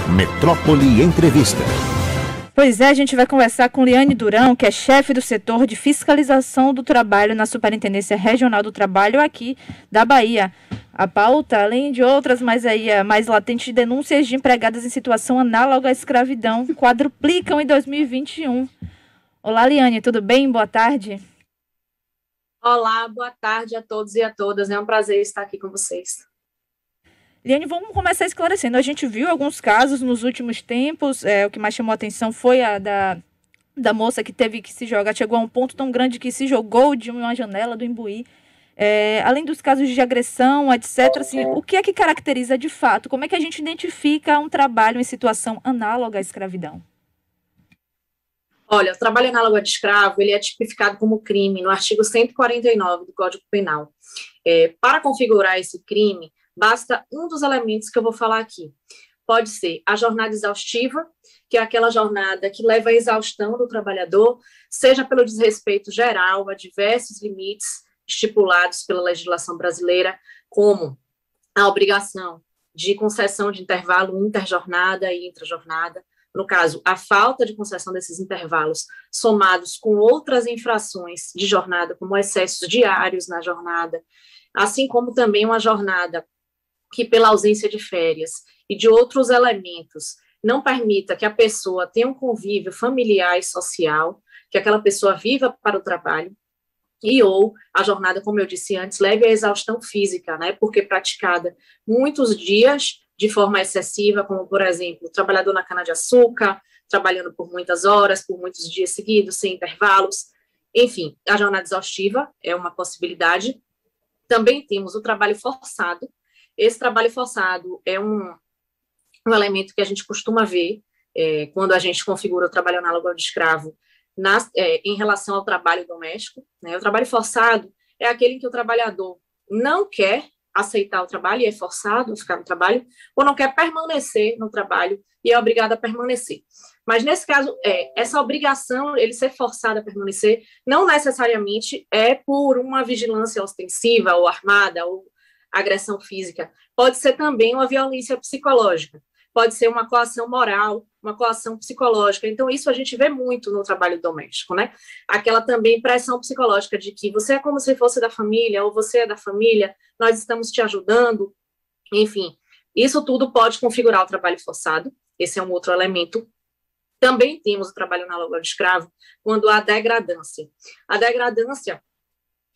Metrópole Entrevista. Pois é, a gente vai conversar com Liane Durão, que é chefe do setor de fiscalização do trabalho na Superintendência Regional do Trabalho aqui da Bahia. A pauta, além de outras mais latentes denúncias de empregadas em situação análoga à escravidão, quadruplicam em 2021. Olá, Liane, tudo bem? Boa tarde. Olá, boa tarde a todos e a todas. É um prazer estar aqui com vocês. Liane, vamos começar esclarecendo. A gente viu alguns casos nos últimos tempos. O que mais chamou a atenção foi a da moça que teve que se jogar. Chegou a um ponto tão grande que se jogou de uma janela do Imbuí. Além dos casos de agressão, etc. Assim, o que é que caracteriza de fato? Como é que a gente identifica um trabalho em situação análoga à escravidão? Olha, o trabalho análogo de escravo, ele é tipificado como crime no artigo 149 do Código Penal. Para configurar esse crime, basta um dos elementos que eu vou falar aqui. Pode ser a jornada exaustiva, que é aquela jornada que leva à exaustão do trabalhador, seja pelo desrespeito geral a diversos limites estipulados pela legislação brasileira, como a obrigação de concessão de intervalo interjornada e intrajornada, no caso, a falta de concessão desses intervalos, somados com outras infrações de jornada, como excessos diários na jornada, assim como também uma jornada que, pela ausência de férias e de outros elementos, não permita que a pessoa tenha um convívio familiar e social, que aquela pessoa viva para o trabalho, ou a jornada, como eu disse antes, leve à exaustão física, né, porque praticada muitos dias de forma excessiva, como, por exemplo, o trabalhador na cana-de-açúcar, trabalhando por muitas horas, por muitos dias seguidos, sem intervalos. Enfim, a jornada exaustiva é uma possibilidade. Também temos o trabalho forçado. Esse trabalho forçado é um elemento que a gente costuma ver quando a gente configura o trabalho análogo ao de escravo em relação ao trabalho doméstico, né? O trabalho forçado é aquele em que o trabalhador não quer aceitar o trabalho e é forçado a ficar no trabalho, ou não quer permanecer no trabalho e é obrigado a permanecer. Mas, nesse caso, essa obrigação, ele ser forçado a permanecer, não necessariamente é por uma vigilância ostensiva ou armada ou agressão física. Pode ser também uma violência psicológica, pode ser uma coação moral, uma coação psicológica. Então, isso a gente vê muito no trabalho doméstico, né? Aquela também pressão psicológica de que você é como se fosse da família, ou você é da família, nós estamos te ajudando. Enfim, isso tudo pode configurar o trabalho forçado. Esse é um outro elemento. Também temos o trabalho análogo ao de escravo, quando há degradância. A degradância,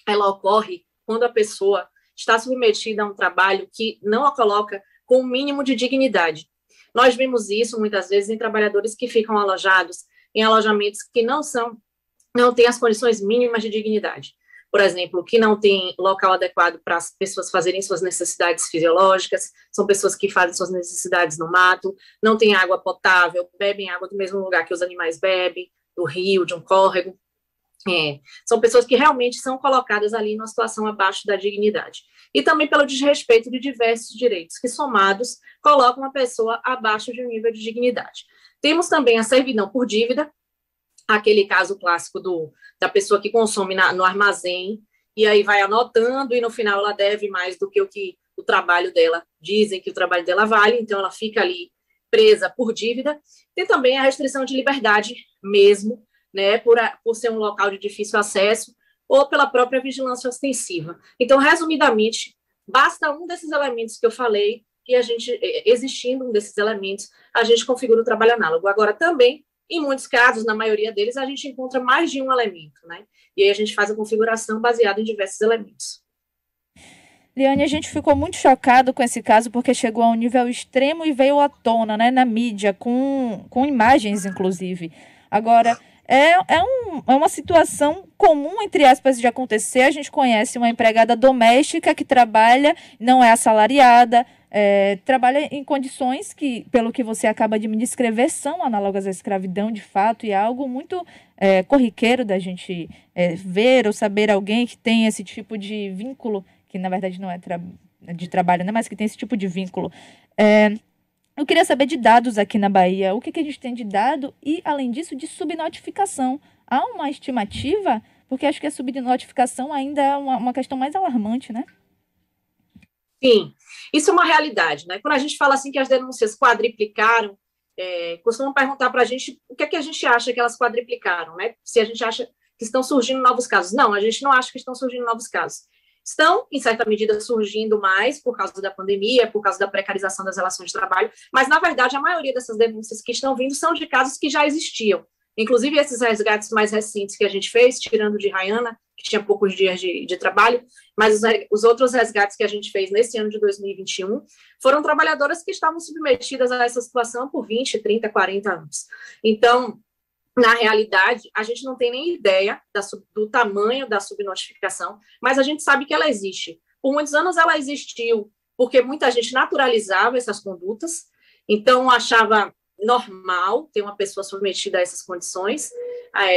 ela ocorre quando a pessoa está submetida a um trabalho que não a coloca com o mínimo de dignidade. Nós vemos isso muitas vezes em trabalhadores que ficam alojados em alojamentos que não têm as condições mínimas de dignidade. Por exemplo, que não tem local adequado para as pessoas fazerem suas necessidades fisiológicas, são pessoas que fazem suas necessidades no mato, não têm água potável, bebem água do mesmo lugar que os animais bebem, do rio, de um córrego. São pessoas que realmente são colocadas ali numa situação abaixo da dignidade. E também pelo desrespeito de diversos direitos, que somados colocam a pessoa abaixo de um nível de dignidade. Temos também a servidão por dívida, aquele caso clássico da pessoa que consome no armazém, e aí vai anotando, e no final ela deve mais do que o trabalho dela, dizem que o trabalho dela vale, então ela fica ali presa por dívida. Tem também a restrição de liberdade mesmo, né, por ser um local de difícil acesso, ou pela própria vigilância ostensiva. Então, resumidamente, basta um desses elementos que eu falei, que a gente, existindo um desses elementos, a gente configura o trabalho análogo. Agora, também, em muitos casos, na maioria deles, a gente encontra mais de um elemento, né? E aí a gente faz a configuração baseada em diversos elementos. Liane, a gente ficou muito chocado com esse caso porque chegou a um nível extremo e veio à tona, né, na mídia, com imagens, inclusive. Agora, é uma situação comum, entre aspas, de acontecer. A gente conhece uma empregada doméstica que trabalha, não é assalariada, trabalha em condições que, pelo que você acaba de me descrever, são análogas à escravidão, de fato, e é algo muito corriqueiro da gente ver ou saber alguém que tem esse tipo de vínculo, que na verdade não é de trabalho, né, mas que tem esse tipo de vínculo. Eu queria saber de dados aqui na Bahia. O que a gente tem de dado e, além disso, de subnotificação. Há uma estimativa? Porque acho que a subnotificação ainda é uma questão mais alarmante, né? Sim, isso é uma realidade, né? Quando a gente fala assim que as denúncias quadriplicaram, costumam perguntar para a gente o que é que a gente acha que elas quadriplicaram, né? Se a gente acha que estão surgindo novos casos. Não, a gente não acha que estão surgindo novos casos. Estão, em certa medida, surgindo mais por causa da pandemia, por causa da precarização das relações de trabalho, mas, na verdade, a maioria dessas denúncias que estão vindo são de casos que já existiam. Inclusive, esses resgates mais recentes que a gente fez, tirando de Rayana, que tinha poucos dias de trabalho, mas os outros resgates que a gente fez nesse ano de 2021 foram trabalhadoras que estavam submetidas a essa situação por 20, 30, 40 anos. Então, na realidade, a gente não tem nem ideia do tamanho da subnotificação, mas a gente sabe que ela existe. Por muitos anos ela existiu, porque muita gente naturalizava essas condutas, então achava normal ter uma pessoa submetida a essas condições.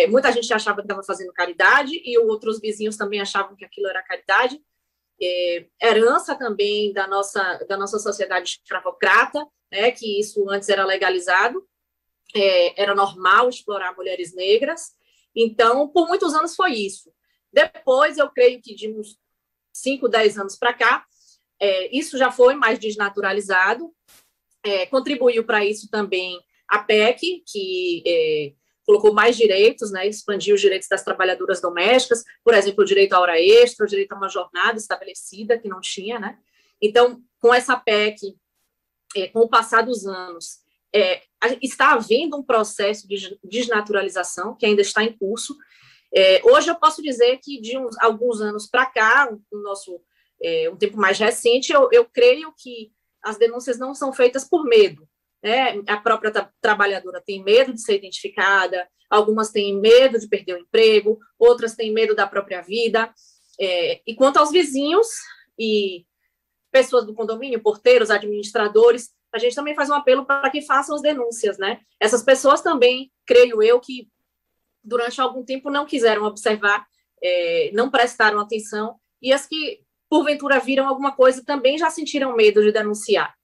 Muita gente achava que estava fazendo caridade e outros vizinhos também achavam que aquilo era caridade. Herança também da nossa sociedade escravocrata, né, que isso antes era legalizado, era normal explorar mulheres negras. Então, por muitos anos foi isso. Depois, eu creio que de uns 5, 10 anos para cá, isso já foi mais desnaturalizado. Contribuiu para isso também a PEC, que colocou mais direitos, né, expandiu os direitos das trabalhadoras domésticas, por exemplo, o direito à hora extra, o direito a uma jornada estabelecida, que não tinha, né? Então, com essa PEC, com o passar dos anos, está havendo um processo de desnaturalização que ainda está em curso. Hoje eu posso dizer que de alguns anos para cá, um tempo mais recente, eu creio que as denúncias não são feitas por medo, né? A própria trabalhadora tem medo de ser identificada, algumas têm medo de perder o emprego, outras têm medo da própria vida. E quanto aos vizinhos e pessoas do condomínio, porteiros, administradores, a gente também faz um apelo para que façam as denúncias, né? Essas pessoas também, creio eu, que durante algum tempo não quiseram observar, não prestaram atenção, e as que porventura viram alguma coisa, também já sentiram medo de denunciar,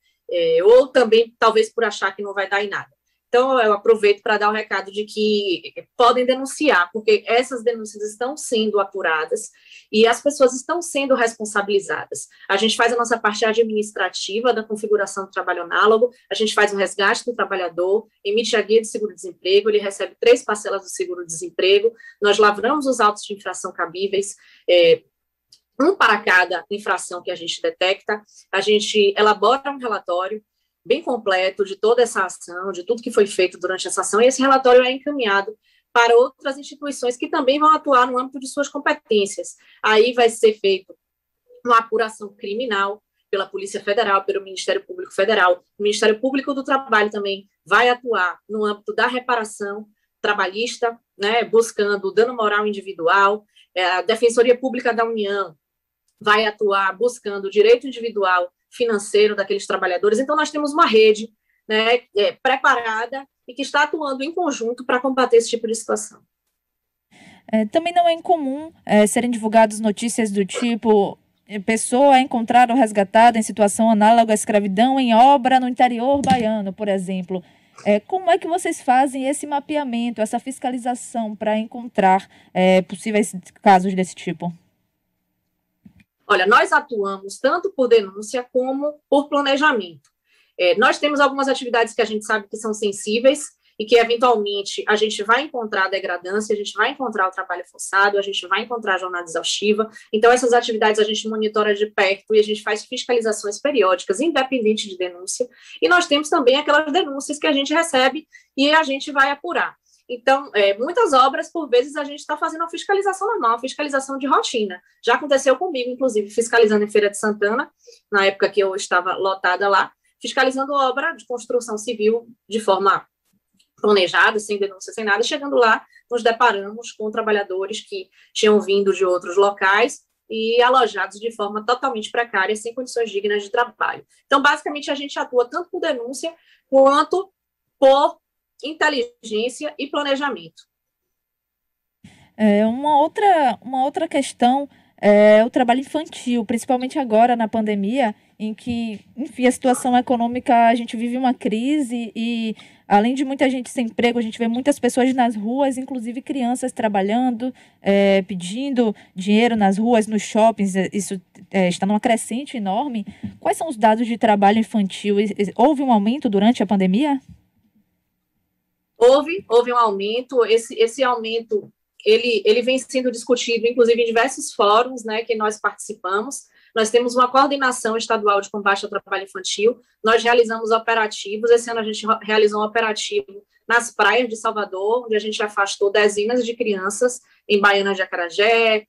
ou também, talvez, por achar que não vai dar em nada. Então, eu aproveito para dar o recado de que podem denunciar, porque essas denúncias estão sendo apuradas e as pessoas estão sendo responsabilizadas. A gente faz a nossa parte administrativa da configuração do trabalho análogo, a gente faz um resgate do trabalhador, emite a guia de seguro-desemprego, ele recebe 3 parcelas do seguro-desemprego, nós lavramos os autos de infração cabíveis, um para cada infração que a gente detecta, a gente elabora um relatório bem completo de toda essa ação, de tudo que foi feito durante essa ação, e esse relatório é encaminhado para outras instituições que também vão atuar no âmbito de suas competências. Aí vai ser feito uma apuração criminal pela Polícia Federal, pelo Ministério Público Federal, o Ministério Público do Trabalho também vai atuar no âmbito da reparação trabalhista, né, buscando dano moral individual, a Defensoria Pública da União vai atuar buscando o direito individual financeiro daqueles trabalhadores. Então, nós temos uma rede, né, preparada e que está atuando em conjunto para combater esse tipo de situação. Também não é incomum serem divulgadas notícias do tipo: pessoa encontrada ou resgatada em situação análoga à escravidão em obra no interior baiano, por exemplo. Como é que vocês fazem esse mapeamento, essa fiscalização para encontrar possíveis casos desse tipo? Olha, nós atuamos tanto por denúncia como por planejamento. Nós temos algumas atividades que a gente sabe que são sensíveis e que, eventualmente, a gente vai encontrar degradância, a gente vai encontrar o trabalho forçado, a gente vai encontrar a jornada exaustiva. Então, essas atividades a gente monitora de perto e a gente faz fiscalizações periódicas, independente de denúncia. E nós temos também aquelas denúncias que a gente recebe e a gente vai apurar. Então, muitas obras, por vezes, a gente está fazendo uma fiscalização normal, uma fiscalização de rotina. Já aconteceu comigo, inclusive, fiscalizando em Feira de Santana, na época que eu estava lotada lá, fiscalizando obra de construção civil de forma planejada, sem denúncia, sem nada. Chegando lá, nos deparamos com trabalhadores que tinham vindo de outros locais e alojados de forma totalmente precária, sem condições dignas de trabalho. Então, basicamente, a gente atua tanto por denúncia quanto por inteligência e planejamento. Uma outra questão é o trabalho infantil, principalmente agora na pandemia, em que, enfim, a situação econômica, a gente vive uma crise e, além de muita gente sem emprego, a gente vê muitas pessoas nas ruas, inclusive crianças trabalhando, pedindo dinheiro nas ruas, nos shoppings. Isso está numa crescente enorme. Quais são os dados de trabalho infantil? Houve um aumento durante a pandemia? Houve um aumento. Esse aumento ele vem sendo discutido, inclusive, em diversos fóruns, né, que nós participamos. Nós temos uma coordenação estadual de combate ao trabalho infantil, nós realizamos operativos. Esse ano a gente realizou um operativo nas praias de Salvador, onde a gente afastou dezenas de crianças em Baiana de Acarajé,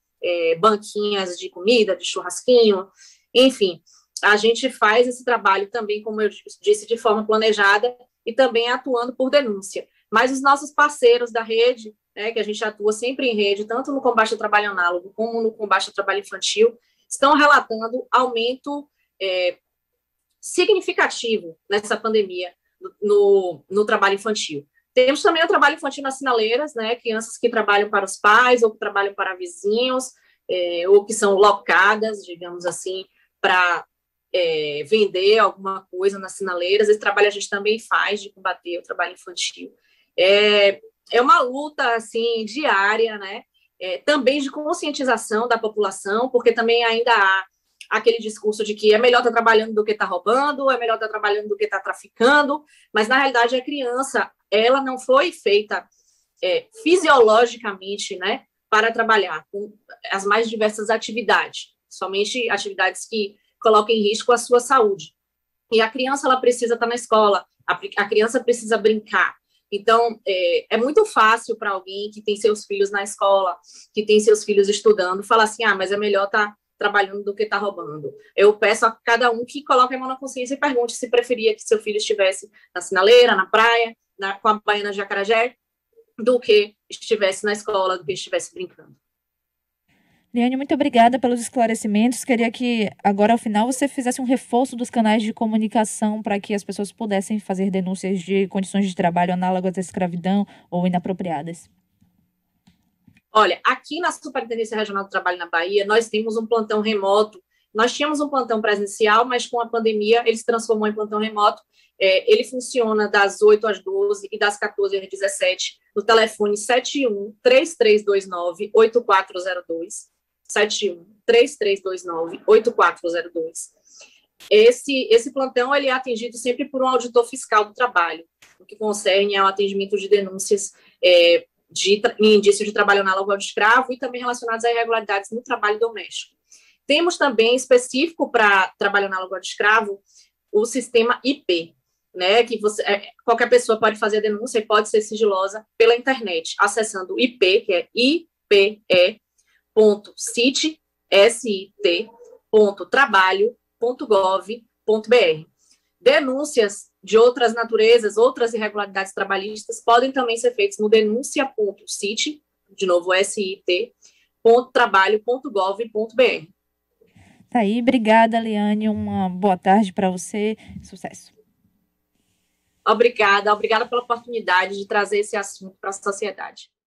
banquinhas de comida, de churrasquinho, enfim. A gente faz esse trabalho também, como eu disse, de forma planejada e também atuando por denúncia. Mas os nossos parceiros da rede, que a gente atua sempre em rede, tanto no combate ao trabalho análogo como no combate ao trabalho infantil, estão relatando aumento significativo nessa pandemia no trabalho infantil. Temos também o trabalho infantil nas sinaleiras, né, crianças que trabalham para os pais ou que trabalham para vizinhos, ou que são locadas, digamos assim, para vender alguma coisa nas sinaleiras. Esse trabalho a gente também faz, de combater o trabalho infantil. É uma luta, assim, diária, né? Também de conscientização da população, porque também ainda há aquele discurso de que é melhor estar trabalhando do que estar roubando, é melhor estar trabalhando do que estar traficando, mas, na realidade, a criança, ela não foi feita fisiologicamente, né, para trabalhar com as mais diversas atividades, somente atividades que coloquem em risco a sua saúde. E a criança, ela precisa estar na escola, a criança precisa brincar. Então, é muito fácil para alguém que tem seus filhos na escola, que tem seus filhos estudando, falar assim, mas é melhor estar trabalhando do que estar roubando. Eu peço a cada um que coloque a mão na consciência e pergunte se preferia que seu filho estivesse na sinaleira, na praia, com a baiana de acarajé, do que estivesse na escola, do que estivesse brincando. Liane, muito obrigada pelos esclarecimentos. Queria que, agora, ao final, você fizesse um reforço dos canais de comunicação para que as pessoas pudessem fazer denúncias de condições de trabalho análogas à escravidão ou inapropriadas. Olha, aqui na Superintendência Regional do Trabalho na Bahia, nós temos um plantão remoto. Nós tínhamos um plantão presencial, mas com a pandemia ele se transformou em plantão remoto. Ele funciona das 8 às 12 e das 14 às 17, no telefone 71-3329-8402. 71-3329-8402. Esse plantão ele é atendido sempre por um auditor fiscal do trabalho, o que concerne ao atendimento de denúncias de indício de trabalho análogo ao de escravo e também relacionados a irregularidades no trabalho doméstico. Temos também, específico para trabalho análogo ao de escravo, o sistema IP, né, que qualquer pessoa pode fazer a denúncia e pode ser sigilosa pela internet, acessando o IP, que é ipe.sit.trabalho.gov.br. Denúncias de outras naturezas, outras irregularidades trabalhistas, podem também ser feitas no denúncia.sit, de novo, sit.trabalho.gov.br. Tá aí, obrigada, Liane, uma boa tarde para você, sucesso. Obrigada pela oportunidade de trazer esse assunto para a sociedade.